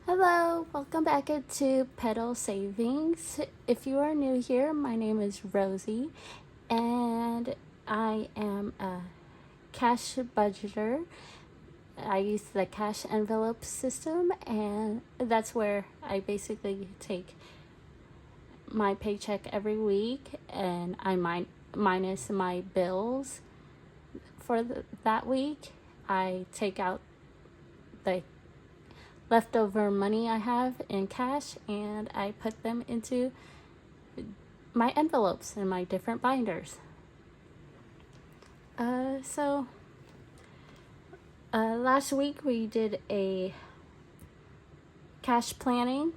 Hello, welcome back to Pedal Savings. If you are new here, my name is Rosie and I am a cash budgeter. I use the cash envelope system, and that's where I basically take my paycheck every week and I minus my bills for that week. I take out the leftover money I have in cash and I put them into my envelopes and my different binders. Last week we did a cash planning.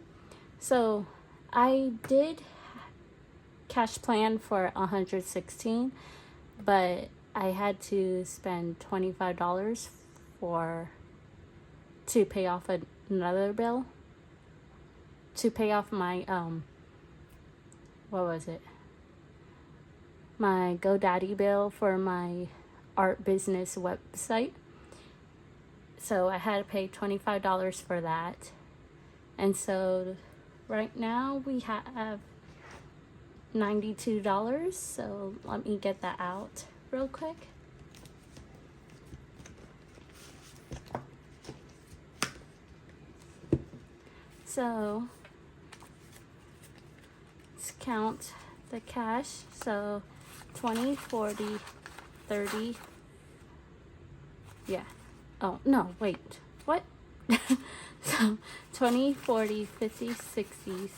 So I did cash plan for 116, but I had to spend $25 to pay off another bill, to pay off my my GoDaddy bill for my art business website. So I had to pay $25 for that. And so right now we have $92. So let me get that out real quick. So let's count the cash. So 20, 40, 30. Yeah. Oh, no, wait. What? So 20, 40, 50, 60,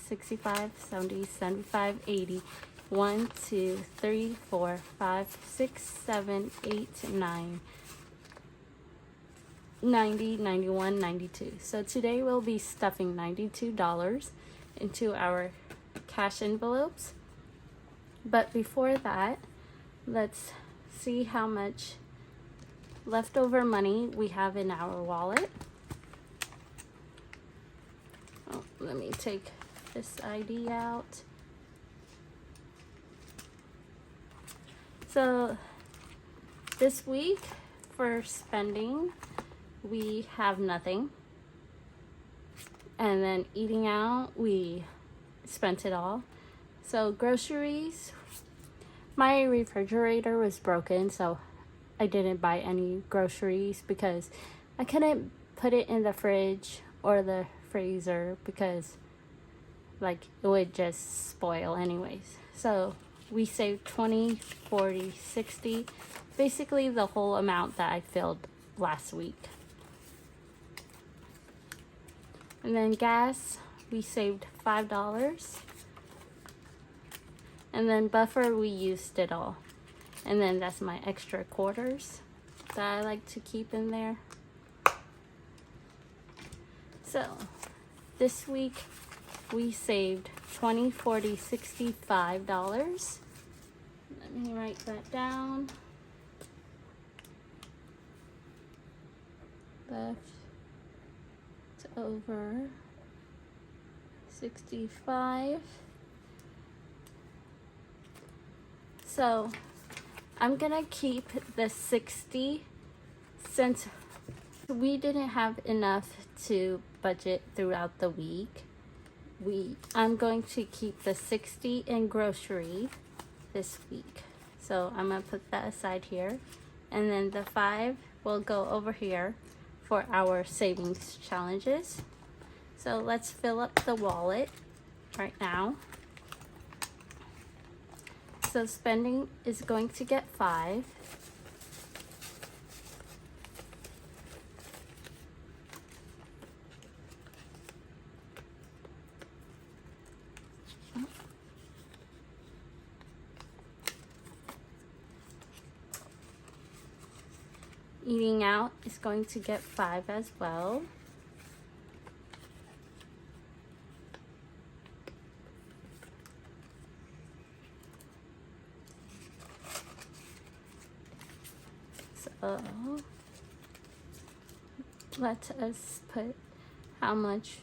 65, 70, 75, 80. 1, 2, 3, 4, 5, 6, 7, 8, 9. 90, 91, 92. So today we'll be stuffing $92 into our cash envelopes. But before that, let's see how much leftover money we have in our wallet. Oh, let me take this ID out. So this week for spending, we have nothing. And then eating out, we spent it all. So groceries, my refrigerator was broken, so I didn't buy any groceries because I couldn't put it in the fridge or the freezer because it would just spoil anyways. So we saved 20, 40, 60, basically the whole amount that I filled last week. And then gas, we saved $5. And then buffer, we used it all. And then that's my extra quarters that I like to keep in there. So this week we saved $20, $40, $65. Let me write that down. Left over 65. So I'm gonna keep the 60 since we didn't have enough to budget throughout the week. I'm going to keep the 60 in grocery this week. So I'm gonna put that aside here. And then the 5 will go over here for our savings challenges. So let's fill up the wallet right now. So spending is going to get 5. Eating out is going to get 5 as well. So let us put how much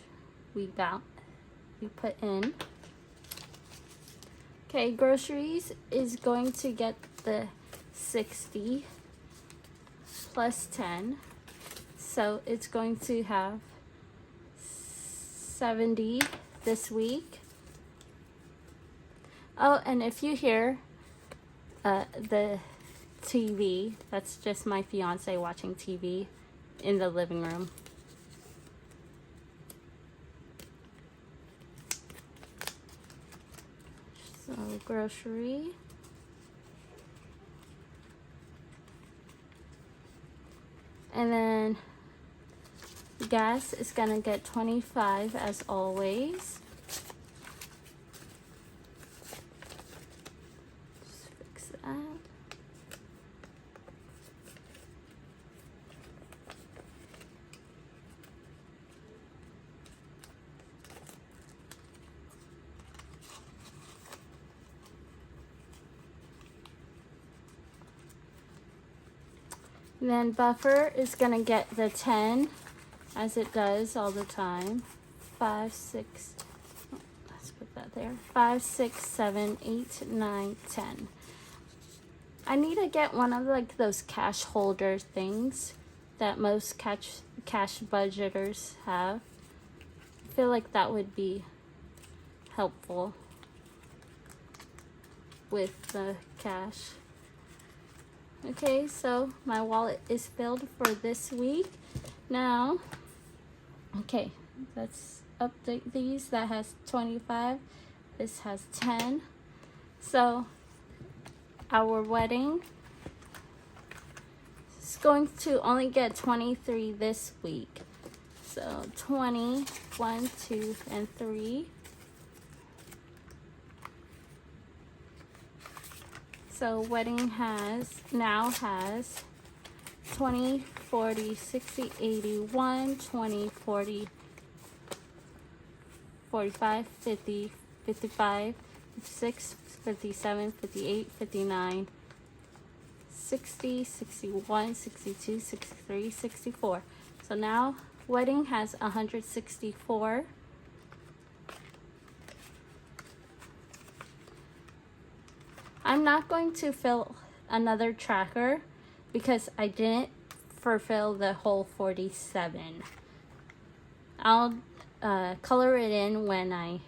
we put in. Okay, groceries is going to get the 60 plus 10. So it's going to have $670 this week. Oh, and if you hear the TV, that's just my fiance watching TV in the living room. So grocery. And then gas is gonna get 25 as always. Just fix that. Then buffer is gonna get the 10 as it does all the time. 5, 6, let's put that there. 5, 6, 7, 8, 9, 10. I need to get one of like those cash holder things that most cash budgeters have. I feel like that would be helpful with the cash. Okay, so my wallet is filled for this week. Now, okay, let's update these. That has 25. This has 10. So our wedding is going to only get 23 this week. So 20, 1, 2, and 3. So wedding now has 20, 40, 60, 80, 1, 20, 40, 45, 50, 55, 56, 57, 58, 59, 60, 61, 62, 63, 64. So now wedding has 164. I'm not going to fill another tracker because I didn't fulfill the whole 47. I'll color it in when I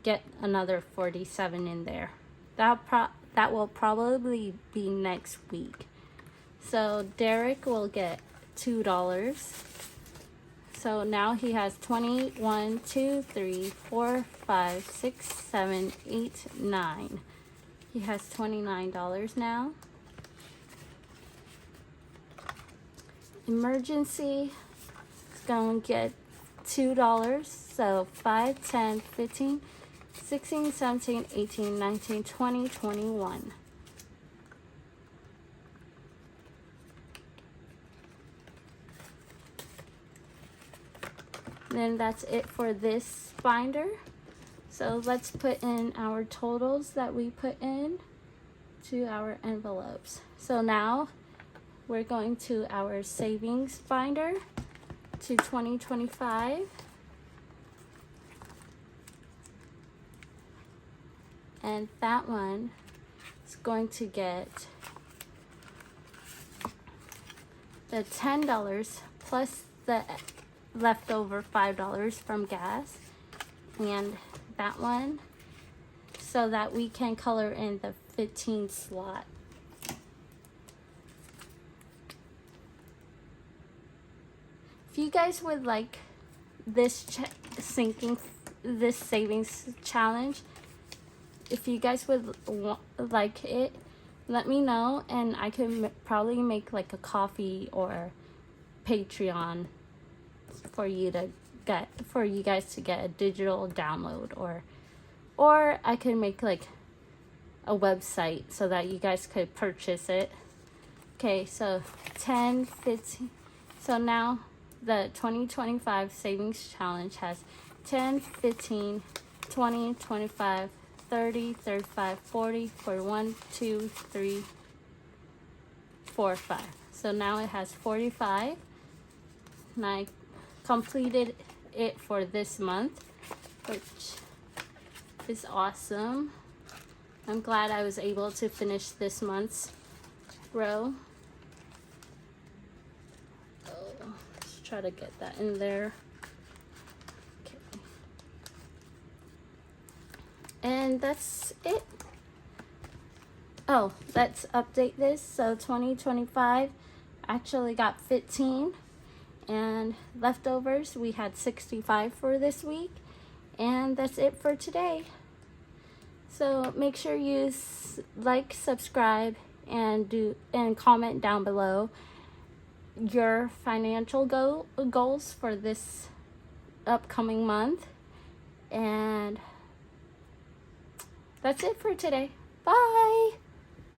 get another 47 in there. That will probably be next week. So Derek will get $2. So now he has 20, 1, 2, 3, 4, 5, 6, 7, 8, 9. He has $29 now. Emergency is going to get $2. So 5, 10, 15, 16, 17, 18, 19, 20, 21. Then that's it for this binder. So let's put in our totals that we put in to our envelopes. So now we're going to our savings binder to 2025. And that one is going to get the $10 plus the leftover $5 from gas. And that one so that we can color in the 15 slot. If you guys would like this savings challenge, if you guys would like it, let me know and I can probably make like a coffee or Patreon for you guys to get a digital download, or I could make like a website so that you guys could purchase it. Okay, so 10, 15. So now the 2025 savings challenge has 10, 15, 20, 25, 30, 35, 40, 41, 2, 3, 4, 5. So now it has 45. And I completed it for this month, which is awesome. I'm glad I was able to finish this month's row. Oh, let's try to get that in there. Okay. And that's it. Oh, let's update this. So 2025 actually got 15, and leftovers we had 65 for this week. And that's it for today. So make sure you like, subscribe, and comment down below your financial goals for this upcoming month. And that's it for today. Bye.